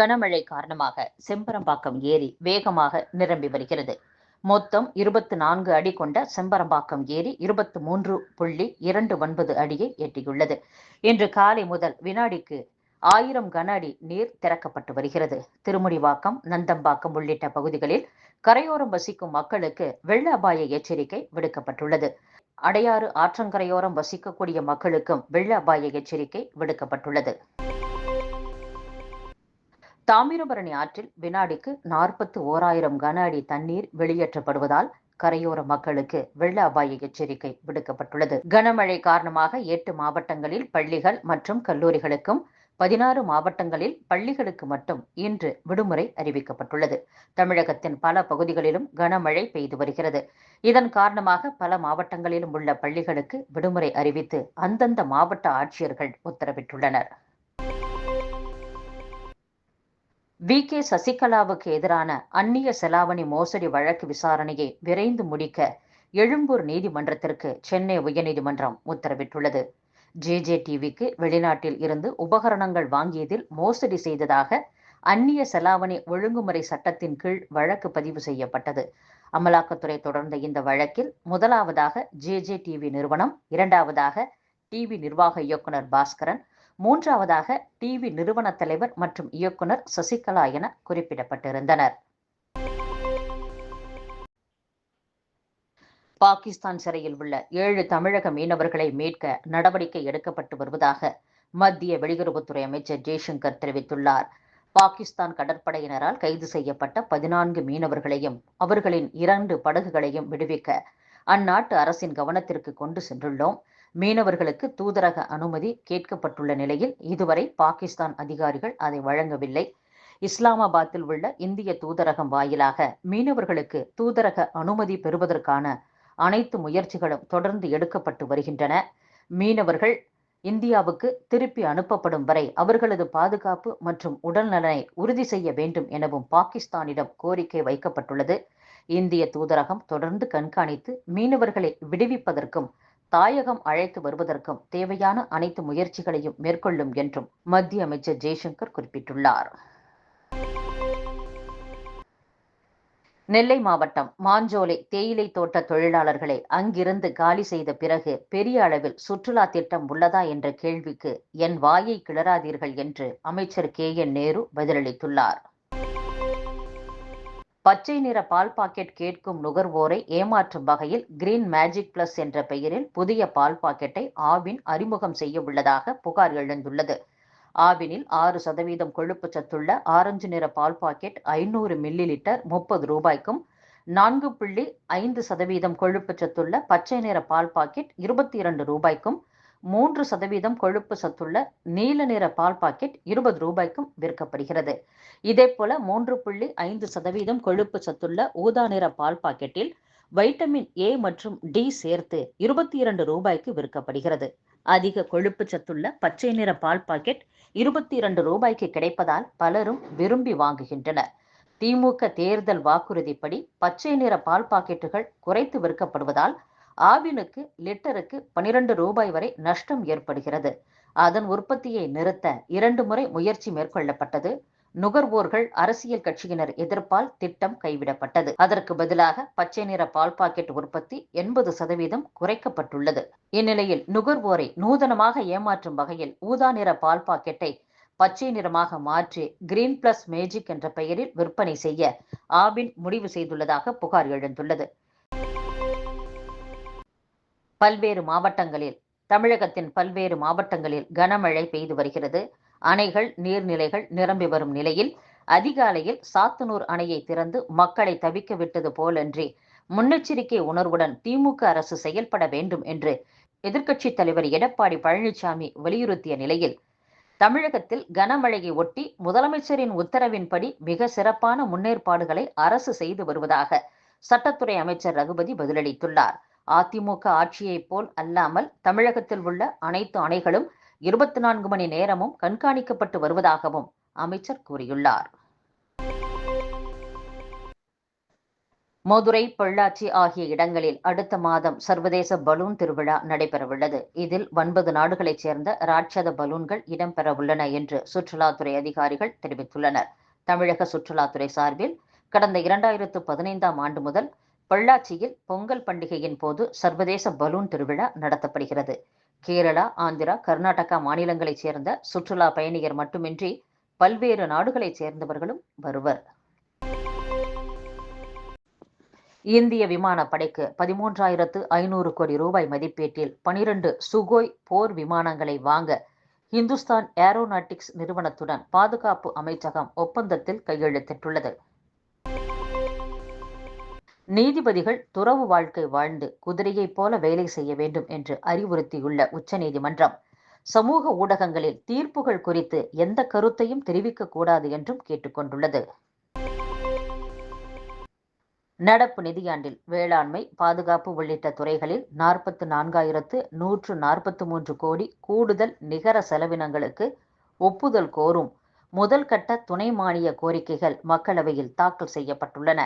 கனமழை காரணமாக செம்பரம்பாக்கம் ஏரி வேகமாக நிரம்பி வருகிறது. மொத்தம் 24 அடி கொண்ட செம்பரம்பாக்கம் ஏரி 23.29 அடியை எட்டியுள்ளது. இன்று காலை முதல் வினாடிக்கு 1000 கன அடி நீர் திறக்கப்பட்டு வருகிறது. திருமுடிவாக்கம், நந்தம்பாக்கம் உள்ளிட்ட பகுதிகளில் கரையோரம் வசிக்கும் மக்களுக்கு வெள்ள அபாய எச்சரிக்கை விடுக்கப்பட்டுள்ளது. அடையாறு ஆற்றங்கரையோரம் வசிக்கக்கூடிய மக்களுக்கும் வெள்ள அபாய எச்சரிக்கை விடுக்கப்பட்டுள்ளது. தாமிரபரணி ஆற்றில் வினாடிக்கு 41,000 கன அடி தண்ணீர் வெளியேற்றப்படுவதால் கரையோர மக்களுக்கு வெள்ள அபாய எச்சரிக்கை விடுக்கப்பட்டுள்ளது. கனமழை காரணமாக 8 மாவட்டங்களில் பள்ளிகள் மற்றும் கல்லூரிகளுக்கும் 16 மாவட்டங்களில் பள்ளிகளுக்கு மட்டும் இன்று விடுமுறை அறிவிக்கப்பட்டுள்ளது. தமிழகத்தின் பல பகுதிகளிலும் கனமழை பெய்து வருகிறது. இதன் காரணமாக பல மாவட்டங்களிலும் உள்ள பள்ளிகளுக்கு விடுமுறை அறிவித்து அந்தந்த மாவட்ட ஆட்சியர்கள் உத்தரவிட்டுள்ளனர். வி.கே. சசிகலாவுக்கு எதிரான அந்நிய செலாவணி மோசடி வழக்கு விசாரணையை விரைந்து முடிக்க எழும்பூர் நீதிமன்றத்திற்கு சென்னை உயர்நீதிமன்றம் உத்தரவிட்டுள்ளது. ஜே.ஜே.டிவிக்கு வெளிநாட்டில் இருந்து உபகரணங்கள் வாங்கியதில் மோசடி செய்ததாக அந்நிய செலாவணி ஒழுங்குமுறை சட்டத்தின் கீழ் வழக்கு பதிவு செய்யப்பட்டது. அமலாக்கத்துறை தொடர்ந்த இந்த வழக்கில் முதலாவதாக ஜே.ஜே.டிவி நிறுவனம், இரண்டாவதாக டிவி நிர்வாக இயக்குனர் பாஸ்கரன், மூன்றாவதாக டிவி நிறுவன தலைவர் மற்றும் இயக்குனர் சசிகலா என குறிப்பிடப்பட்டிருந்தனர். பாகிஸ்தான் சிறையில் உள்ள 7 தமிழக மீனவர்களை மீட்க நடவடிக்கை எடுக்கப்பட்டு வருவதாக மத்திய வெளியுறவுத்துறை அமைச்சர் ஜெய்சங்கர் தெரிவித்துள்ளார். பாகிஸ்தான் கடற்படையினரால் கைது செய்யப்பட்ட 14 மீனவர்களையும் அவர்களின் 2 படகுகளையும் விடுவிக்க அந்நாட்டு அரசின் கவனத்திற்கு கொண்டு சென்றுள்ளோம். மீனவர்களுக்கு தூதரக அனுமதி கேட்கப்பட்டுள்ள நிலையில் இதுவரை பாகிஸ்தான் அதிகாரிகள் அதை வழங்கவில்லை. இஸ்லாமாபாத்தில் உள்ள இந்திய தூதரகம் வாயிலாக மீனவர்களுக்கு தூதரக அனுமதி பெறுவதற்கான அனைத்து முயற்சிகளும் தொடர்ந்து எடுக்கப்பட்டு வருகின்றன. மீனவர்கள் இந்தியாவுக்கு திருப்பி அனுப்பப்படும் வரை அவர்களது பாதுகாப்பு மற்றும் உடல்நலனை உறுதி செய்ய வேண்டும் எனவும் பாகிஸ்தானிடம் கோரிக்கை வைக்கப்பட்டுள்ளது. இந்திய தூதரகம் தொடர்ந்து கண்காணித்து மீனவர்களை விடுவிப்பதற்கும் தாயகம் அழைத்து வருவதற்கும் தேவையான அனைத்து முயற்சிகளையும் மேற்கொள்ளும் என்றும் மத்திய அமைச்சர் ஜெய்சங்கர் குறிப்பிட்டுள்ளார். நெல்லை மாவட்டம் மாஞ்சோலை தேயிலை தோட்ட தொழிலாளர்களை அங்கிருந்து காலி செய்த பிறகு பெரிய அளவில் சுற்றுலா திட்டம் உள்ளதா என்ற கேள்விக்கு என் வாயை கிளறாதீர்கள் என்று அமைச்சர் கே.என். நேரு பதிலளித்துள்ளார். பச்சை நிற பால் பாக்கெட் கேட்கும் நுகர்வோரை ஏமாற்றும் வகையில் கிரீன் மேஜிக் பிளஸ் என்ற பெயரில் புதிய பால் பாக்கெட்டை ஆவின் அறிமுகம் செய்ய உள்ளதாக புகார் எழுந்துள்ளது. ஆவினில் 6% கொழுப்பு சத்துள்ள ஆரஞ்சு நிற பால் பாக்கெட் 500 மில்லி லிட்டர் 30 ரூபாய்க்கும், 4.5% கொழுப்பு சத்துள்ள பச்சை நிற பால் பாக்கெட் 22 ரூபாய்க்கும், 3% கொழுப்பு சத்துள்ள நீல நிற பால் பாக்கெட் 20 ரூபாய்க்கும் விற்கப்படுகிறது. இதேபோல 3.5% கொழுப்பு சத்துள்ள ஊதா நிற பால் பாக்கெட்டில் வைட்டமின் ஏ மற்றும் டி சேர்த்து 22 ரூபாய்க்கு விற்கப்படுகிறது. அதிக கொழுப்பு சத்துள்ள பச்சை நிற பால் பாக்கெட் 22 ரூபாய்க்கு கிடைப்பதால் பலரும் விரும்பி வாங்குகின்றனர். திமுக தேர்தல் வாக்குறுதிப்படி பச்சை நிற பால் பாக்கெட்டுகள் குறைத்து விற்கப்படுவதால் ஆவினுக்கு லிட்டருக்கு 12 ரூபாய் வரை நஷ்டம் ஏற்படுகிறது. அதன் உற்பத்தியை நிறுத்த 2 முறை முயற்சி மேற்கொள்ளப்பட்டது. நுகர்வோர்கள், அரசியல் கட்சியினர் எதிர்ப்பால் திட்டம் கைவிடப்பட்டது. அதற்கு பதிலாக பச்சை நிற பால் பாக்கெட் உற்பத்தி 80% குறைக்கப்பட்டுள்ளது. இந்நிலையில் நுகர்வோரை நூதனமாக ஏமாற்றும் வகையில் ஊதா நிற பால் பாக்கெட்டை பச்சை நிறமாக மாற்றி கிரீன் பிளஸ் மேஜிக் என்ற பெயரில் விற்பனை செய்ய ஆவின் முடிவு செய்துள்ளதாக புகார் எழுந்துள்ளது. தமிழகத்தின் பல்வேறு மாவட்டங்களில் கனமழை பெய்து வருகிறது. அணைகள், நீர்நிலைகள் நிரம்பி வரும் நிலையில் அதிகாலையில் சாத்தனூர் அணையை திறந்து மக்களை தவிக்க விட்டது போலன்றி முன்னெச்சரிக்கை உணர்வுடன் திமுக அரசு செயல்பட வேண்டும் என்று எதிர்க்கட்சித் தலைவர் எடப்பாடி பழனிசாமி வலியுறுத்திய நிலையில் தமிழகத்தில் கனமழையை ஒட்டி முதலமைச்சரின் உத்தரவின்படி மிக சிறப்பான முன்னேற்பாடுகளை அரசு செய்து வருவதாக சட்டத்துறை அமைச்சர் ரகுபதி பதிலளித்துள்ளார். அதிமுக ஆட்சியைப் போல் அல்லாமல் தமிழகத்தில் உள்ள அனைத்து அணைகளும் 24 மணி நேரமும் கண்காணிக்கப்பட்டு வருவதாகவும் அமைச்சர் கூறியுள்ளார். மதுரை, பொள்ளாச்சி ஆகிய இடங்களில் அடுத்த மாதம் சர்வதேச பலூன் திருவிழா நடைபெறவுள்ளது. இதில் 9 நாடுகளைச் சேர்ந்த ராட்சத பலூன்கள் இடம்பெறவுள்ளன என்று சுற்றுலாத்துறை அதிகாரிகள் தெரிவித்துள்ளனர். தமிழக சுற்றுலாத்துறை சார்பில் கடந்த 2015ஆம் ஆண்டு முதல் பொள்ளாச்சியில் பொங்கல் பண்டிகையின் போது சர்வதேச பலூன் திருவிழா நடத்தப்படுகிறது. கேரளா, ஆந்திரா, கர்நாடகா மாநிலங்களைச் சேர்ந்த சுற்றுலா பயணியர் மட்டுமின்றி பல்வேறு நாடுகளைச் சேர்ந்தவர்களும் வருவர். இந்திய விமானப்படைக்கு 13,500 கோடி ரூபாய் மதிப்பீட்டில் 12 சுகோய் போர் விமானங்களை வாங்க இந்துஸ்தான் ஏரோநாட்டிக்ஸ் நிறுவனத்துடன் பாதுகாப்பு அமைச்சகம் ஒப்பந்தத்தில் கையெழுத்திட்டுள்ளது. நீதிபதிகள் துறவு வாழ்க்கை வாழ்ந்து குதிரையைப் போல வேலை செய்ய வேண்டும் என்று அறிவுறுத்தியுள்ள உச்சநீதிமன்றம் சமூக ஊடகங்களில் தீர்ப்புகள் குறித்து எந்த கருத்தையும் தெரிவிக்கக்கூடாது என்றும் கேட்டுக்கொண்டுள்ளது. நடப்பு நிதியாண்டில் வேளாண்மை, பாதுகாப்பு உள்ளிட்ட துறைகளில் 44,143 கோடி கூடுதல் நிகர செலவினங்களுக்கு ஒப்புதல் கோரும் முதல் கட்ட துணை மானிய கோரிக்கைகள் மக்களவையில் தாக்கல் செய்யப்பட்டுள்ளன.